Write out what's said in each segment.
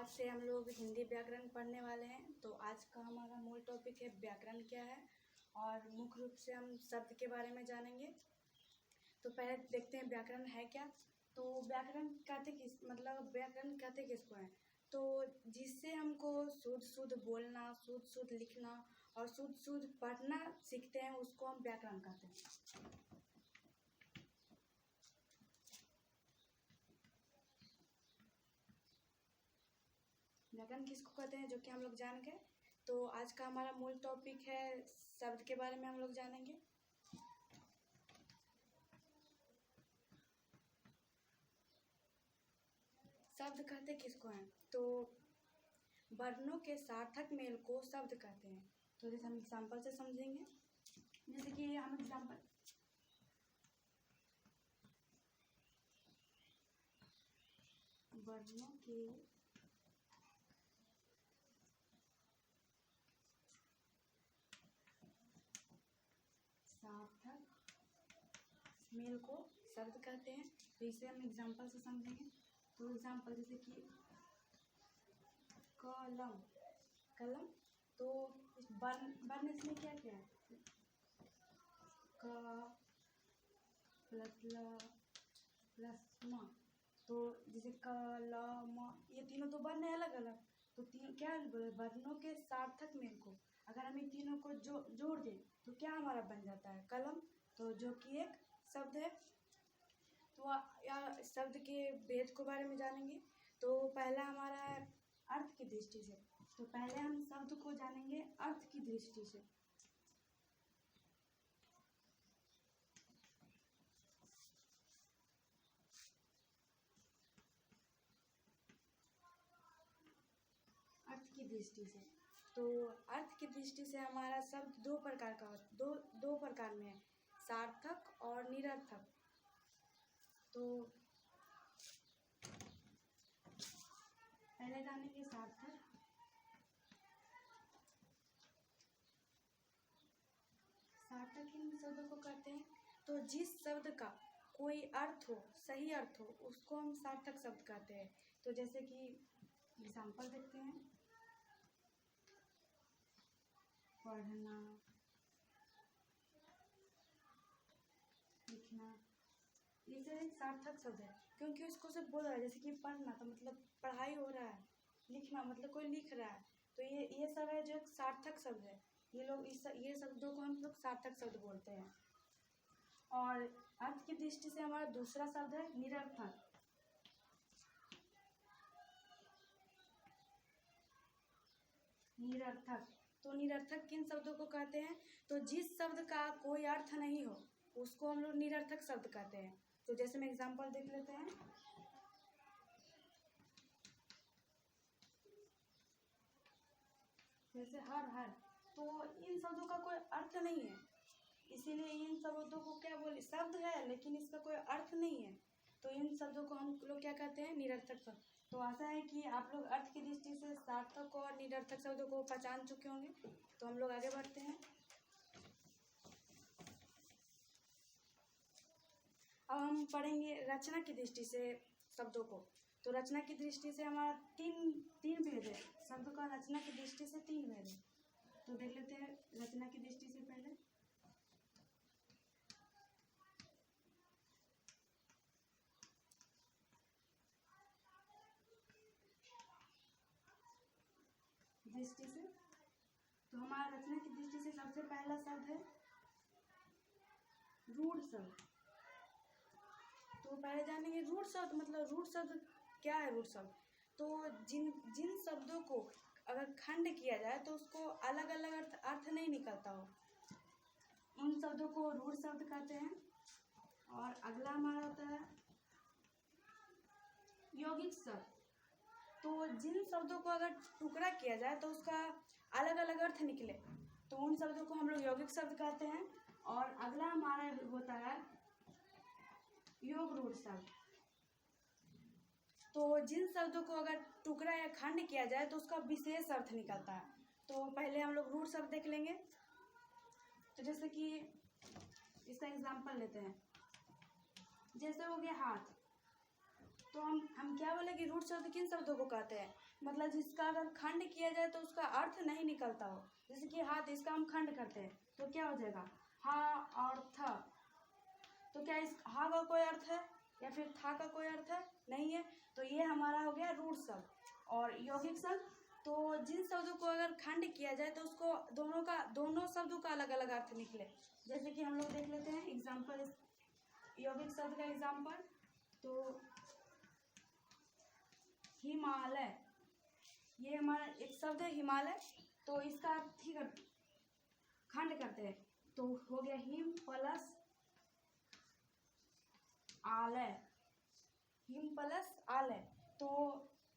आज से हम लोग हिंदी व्याकरण पढ़ने वाले हैं। तो आज का हमारा मूल टॉपिक है व्याकरण क्या है, और मुख्य रूप से हम शब्द के बारे में जानेंगे। तो पहले देखते हैं व्याकरण है क्या। तो व्याकरण कहते व्याकरण कहते किसको है, तो जिससे हमको शुद्ध शुद्ध बोलना, शुद्ध शुद्ध लिखना और शुद्ध शुद्ध पढ़ना सीखते हैं, उसको हम व्याकरण कहते हैं। व्याकरण किसको कहते हैं, जो कि हम लोग जान गए। तो आज का हमारा मूल टॉपिक है शब्द के बारे में हम लोग जानेंगे। शब्द कहते किसको हैं, तो वर्णों के सार्थक मेल को शब्द कहते हैं। तो जैसे हम एग्जाम्पल से समझेंगे, जैसे कि हम एग्जाम्पल वर्णों के सार्थक मेल को शब्द कहते हैं। तो इसे हम एग्जाम्पल से समझेंगे। तो एग्जाम्पल जैसे कि कलम, कलम तो वर्ण इसमें क्या क्या है, क प्लस ल प्लस म। तो जैसे क ल म, ये तीनों तो वर्ण है अलग अलग। तो तीन क्या वर्णों के सार्थक मेल को अगर हम इन तीनों को जोड़ दें तो क्या हमारा बन जाता है, कलम। तो जो कि एक शब्द है। तो या शब्द के भेद के बारे में जानेंगे। तो पहला हमारा है अर्थ की दृष्टि से। तो पहले हम शब्द को जानेंगे अर्थ की दृष्टि से। अर्थ की दृष्टि से, तो अर्थ की दृष्टि से हमारा शब्द दो प्रकार का दो प्रकार में है, सार्थक और निरर्थक। तो पहले जानेंगे सार्थक। सार्थक इन शब्दों को कहते हैं तो जिस शब्द का कोई अर्थ हो, सही अर्थ हो, उसको हम सार्थक शब्द कहते हैं। तो जैसे कि एग्जाम्पल देखते हैं, पढ़ना, लिखना, ये सब एक सार्थक शब्द है, क्योंकि उसको सिर्फ बोल रहा है। जैसे कि पढ़ना तो मतलब पढ़ाई हो रहा है, लिखना मतलब कोई लिख रहा है। तो ये सब है जो एक सार्थक शब्द है। ये शब्दों को हम लोग सार्थक शब्द बोलते हैं। और अर्थ की दृष्टि से हमारा दूसरा शब्द है निरर्थक। निरर्थक तो निरर्थक किन शब्दों को कहते हैं, तो जिस शब्द का कोई अर्थ नहीं हो उसको हम लोग निरर्थक शब्द कहते हैं। तो जैसे मैं एग्जांपल देख लेते हैं, जैसे हर, तो इन शब्दों का कोई अर्थ नहीं है, इसीलिए इन शब्दों को क्या बोले, शब्द है लेकिन इसका कोई अर्थ नहीं है। तो इन शब्दों को हम लोग क्या कहते हैं, निरर्थक शब्द। तो आशा है कि आप लोग अर्थ की दृष्टि से सार्थक और निरर्थक शब्दों को पहचान चुके होंगे। तो हम लोग आगे बढ़ते हैं। अब हम पढ़ेंगे रचना की दृष्टि से शब्दों को। तो रचना की दृष्टि से हमारा तीन भेद है, शब्द का रचना की दृष्टि से तीन भेद है। तो देख लेते हैं रचना की दृष्टि से। पहले दृष्टि से, तो हमारा रचना की दृष्टि से सबसे पहला शब्द है रूढ़ शब्द। तो पहले जानेंगे रूढ़ शब्द मतलब रूढ़ शब्द क्या है। रूढ़ शब्द तो जिन शब्दों को अगर खंड किया जाए तो उसको अलग अलग अर्थ नहीं निकलता हो, उन शब्दों को रूढ़ शब्द कहते हैं। और अगला हमारा होता है यौगिक शब्द। तो जिन शब्दों को अगर टुकड़ा किया जाए तो उसका अलग अलग अर्थ निकले, तो उन शब्दों को हम लोग यौगिक शब्द कहते हैं। और अगला हमारा होता है योग रूढ़ शब्द। तो जिन शब्दों को अगर टुकड़ा या खंड किया जाए तो उसका विशेष अर्थ निकलता है। तो पहले हम लोग रूढ़ शब्द देख लेंगे। तो जैसे कि इसका एग्जाम्पल लेते हैं, जैसे हो गया हाथ, तो हम क्या बोले कि रूट शब्द किन शब्दों को कहते हैं, मतलब जिसका अगर खंड किया जाए तो उसका अर्थ नहीं निकलता हो। जैसे कि हाथ, इसका हम खंड करते हैं तो क्या हो जाएगा, हा और थ। तो क्या इस हा का कोई अर्थ है या फिर था का कोई अर्थ है, नहीं है। तो ये हमारा हो गया रूट शब्द। और यौगिक शब्द, तो जिन शब्दों को अगर खंड किया जाए तो उसको दोनों शब्दों का अलग अलग अर्थ निकले। जैसे कि हम लोग देख लेते हैं एग्जाम्पल, यौगिक शब्द का एग्जाम्पल। तो हिमालय, ये हमारा एक शब्द है हिमालय, तो इसका अर्थ ही खंड करते हैं तो हो गया हिम प्लस आलय, हिम प्लस आलय। तो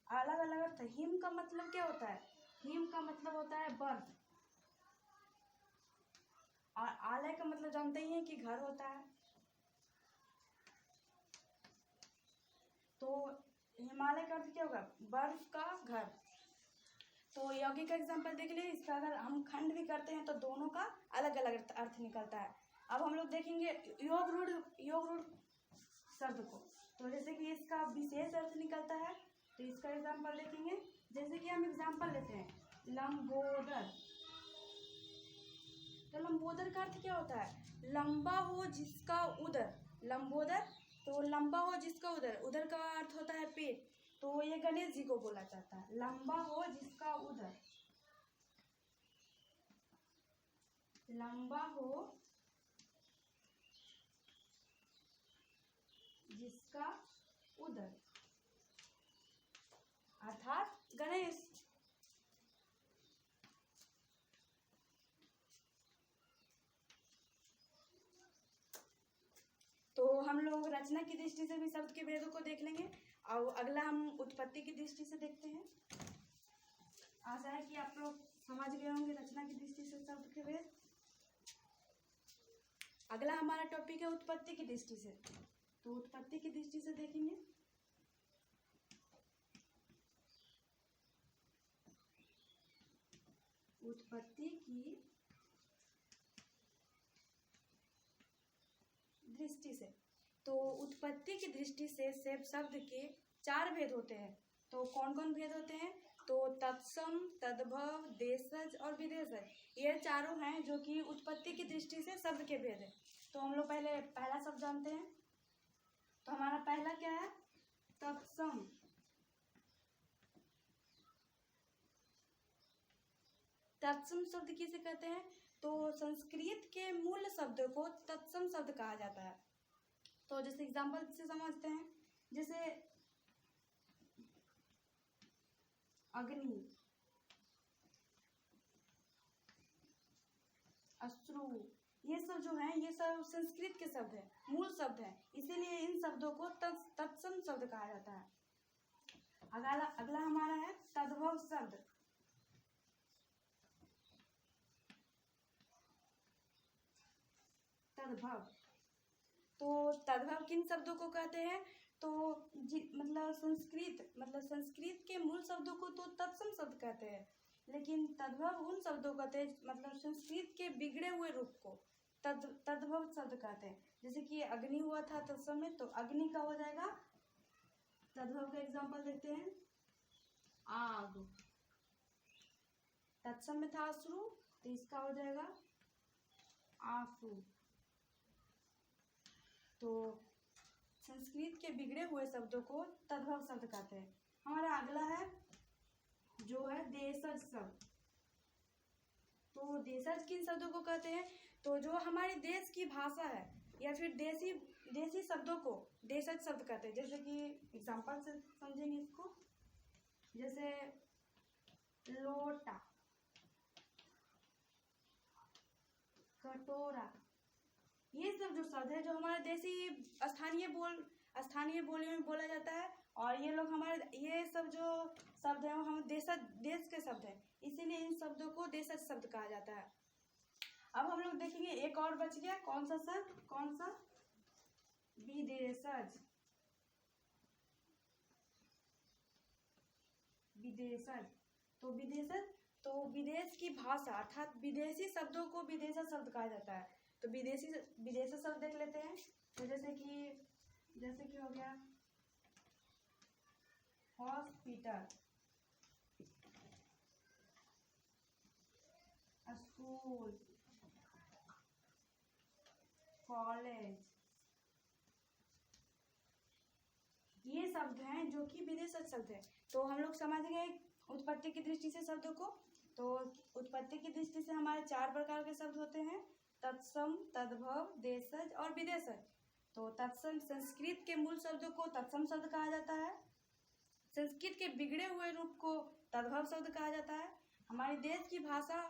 अलग अलग अर्थ है। हिम का मतलब क्या होता है, हिम का मतलब होता है बर्फ, और आलय का मतलब जानते ही हैं कि घर होता है। तो हिमालय का अर्थ क्या होगा, बर्फ का घर। तो यौगिक का एग्जाम्पल देख लीजिए, इसका अगर हम खंड भी करते हैं तो दोनों का अलग अलग अर्थ निकलता है। अब हम लोग देखेंगे योग रूढ़ शब्द को। तो जैसे कि इसका विशेष अर्थ निकलता है, तो इसका एग्जाम्पल देखेंगे। जैसे कि हम एग्जाम्पल लेते हैं लंबोदर। तो लंबोदर का अर्थ क्या होता है, लंबा हो जिसका उदर, लंबोदर। तो लंबा हो जिसका उदर, उदर का अर्थ होता है पेट। तो ये गणेश जी को बोला जाता है, लंबा हो जिसका उदर, लंबा हो जिसका उदर, अर्थात गणेश। तो हम लोग रचना की दृष्टि से भी शब्द के भेदों को देख लेंगे, और अगला हम उत्पत्ति की दृष्टि से देखते हैं। आशा है कि आप लोग समझ गए होंगे रचना की दृष्टि से शब्द के भेद। अगला हमारा टॉपिक है उत्पत्ति की दृष्टि से। तो उत्पत्ति की दृष्टि से देखेंगे, उत्पत्ति की दृष्टि से। तो उत्पत्ति की दृष्टि से शब्द के 4 भेद होते हैं। तो कौन कौन भेद होते हैं, तो तत्सम, तद्भव, देशज और विदेशज, ये चारों हैं जो कि उत्पत्ति की दृष्टि से शब्द के भेद हैं। तो हम लोग पहले पहला शब्द जानते हैं। तो हमारा पहला क्या है, तत्सम। तत्सम शब्द किसे कहते हैं, तो संस्कृत के मूल शब्द को तत्सम शब्द कहा जाता है। तो जैसे एग्जाम्पल से समझते हैं, जैसे अग्नि, अश्रु, ये सब जो हैं ये सब संस्कृत के शब्द हैं, मूल शब्द हैं, इसीलिए इन शब्दों को तत्सम शब्द कहा जाता है। अगला हमारा है तद्भव शब्द। तद्भव, तो तद्भव किन शब्दों को कहते हैं, तो मतलब संस्कृत के मूल शब्दों को तो तत्सम शब्द कहते हैं, लेकिन तद्भव उन शब्दों कहते हैं मतलब संस्कृत के बिगड़े हुए रूप को तद्भव शब्द कहते हैं। जैसे कि अग्नि हुआ था तत्सम में, तो अग्नि का हो जाएगा तद्भव का एग्जाम्पल देखते हैं, आग। तत्सम में था अश्रु, तो इसका हो जाएगा आंसू। तो संस्कृत के बिगड़े हुए शब्दों को तद्भव शब्द कहते हैं। हमारा अगला है जो है देशज शब्द। तो देशज किन शब्दों को कहते हैं, तो जो हमारे देश की भाषा है या फिर देसी शब्दों को देशज शब्द कहते हैं। जैसे कि एग्जाम्पल से समझेंगे इसको, जैसे लोटा, कटोरा, ये सब जो शब्द है जो हमारे देसी स्थानीय बोलियों में बोला जाता है, और ये लोग हमारे ये सब जो शब्द है वो हम देश के शब्द हैं, इसीलिए इन शब्दों को देशज शब्द कहा जाता है। अब हम लोग देखेंगे एक और बच गया, कौन सा शब्द, कौन सा, विदेशज। विदेशज, तो विदेशज तो विदेश की भाषा अर्थात विदेशी शब्दों को विदेशज शब्द कहा जाता है। तो विदेशी शब्द देख लेते हैं। तो जैसे कि हो गया हॉस्पिटल, स्कूल, कॉलेज, ये शब्द हैं जो कि विदेशज शब्द है। तो हम लोग समझ गए उत्पत्ति की दृष्टि से शब्दों को। तो उत्पत्ति की दृष्टि से हमारे 4 प्रकार के शब्द होते हैं, तत्सम, तद्भव, देशज और विदेशज। तो तत्सम, संस्कृत के मूल शब्दों को तत्सम शब्द कहा जाता है। संस्कृत के बिगड़े हुए रूप को तद्भव शब्द कहा जाता है। हमारे देश की भाषा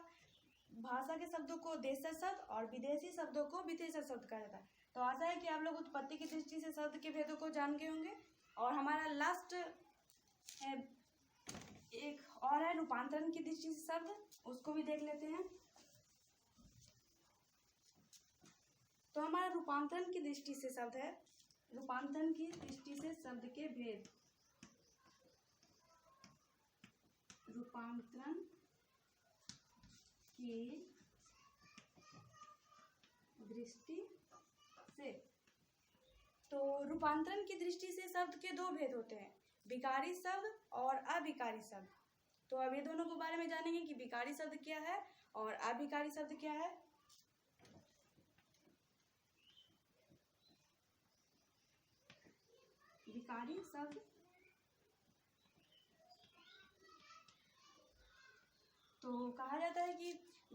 के शब्दों को देशज शब्द और विदेशी शब्दों को विदेशज शब्द कहा जाता है। तो आशा है कि आप लोग उत्पत्ति की दृष्टि से शब्द के भेदों को जान गए होंगे। और हमारा लास्ट एक और है रूपांतरण की दृष्टि से शब्द, उसको भी देख लेते हैं। तो हमारा रूपांतरण की दृष्टि से शब्द है, रूपांतरण की दृष्टि से शब्द के भेद। रूपांतरण की दृष्टि से, तो रूपांतरण की दृष्टि से शब्द के 2 भेद होते हैं, विकारी शब्द और अविकारी शब्द। तो अब ये दोनों के बारे में जानेंगे कि विकारी शब्द क्या है और अविकारी शब्द क्या है। विकारी शब्द तो कहा जाता है कि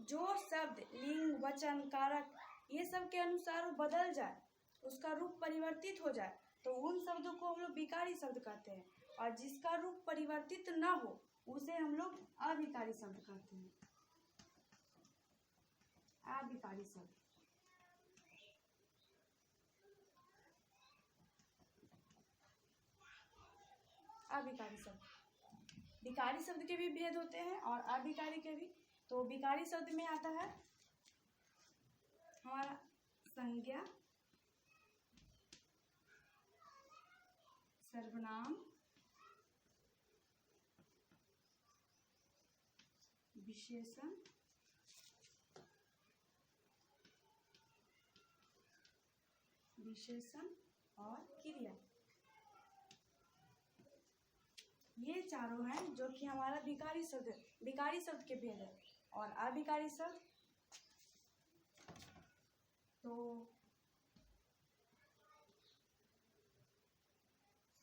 जो शब्द लिंग, वचन, कारक ये सब के अनुसार वो बदल जाए, उसका रूप परिवर्तित हो जाए, तो उन शब्दों को हम लोग विकारी शब्द कहते हैं। और जिसका रूप परिवर्तित ना हो उसे हम लोग अविकारी शब्द कहते हैं। अविकारी शब्द, अविकारी शब्द, विकारी शब्द के भी भेद होते हैं और अविकारी के भी। तो विकारी शब्द में आता है हमारा संज्ञा, सर्वनाम, विशेषण, और क्रिया। ये चारों हैं जो कि हमारा विकारी शब्द के भेद है। और अविकारी शब्द तो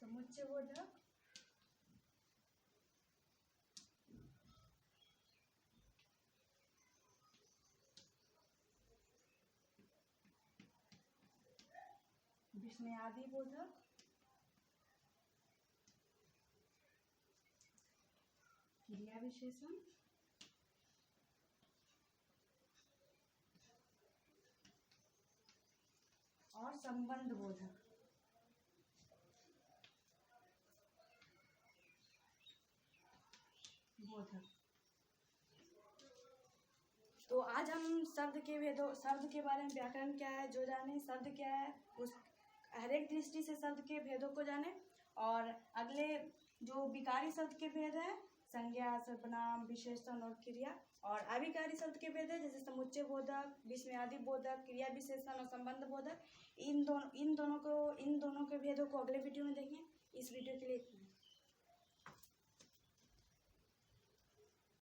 समुच्चय बोधक, विस्मयादि बोधक, क्रिया विशेषण और संबंध बोधक। तो आज हम शब्द के बारे में, व्याकरण क्या है जो जाने, शब्द क्या है उस हर एक दृष्टि से शब्द के भेदों को जाने। और अगले जो विकारी शब्द के भेद हैं, संज्ञा, सर्वनाम, विशेषण और क्रिया। और अविकारी शब्द के भेद है जैसे समुच्चय बोधक, विस्मयादि बोधक, क्रिया विशेषण और संबंध बोधक। इन दोनों के भेदों को अगले वीडियो में देखें। इस वीडियो के लिए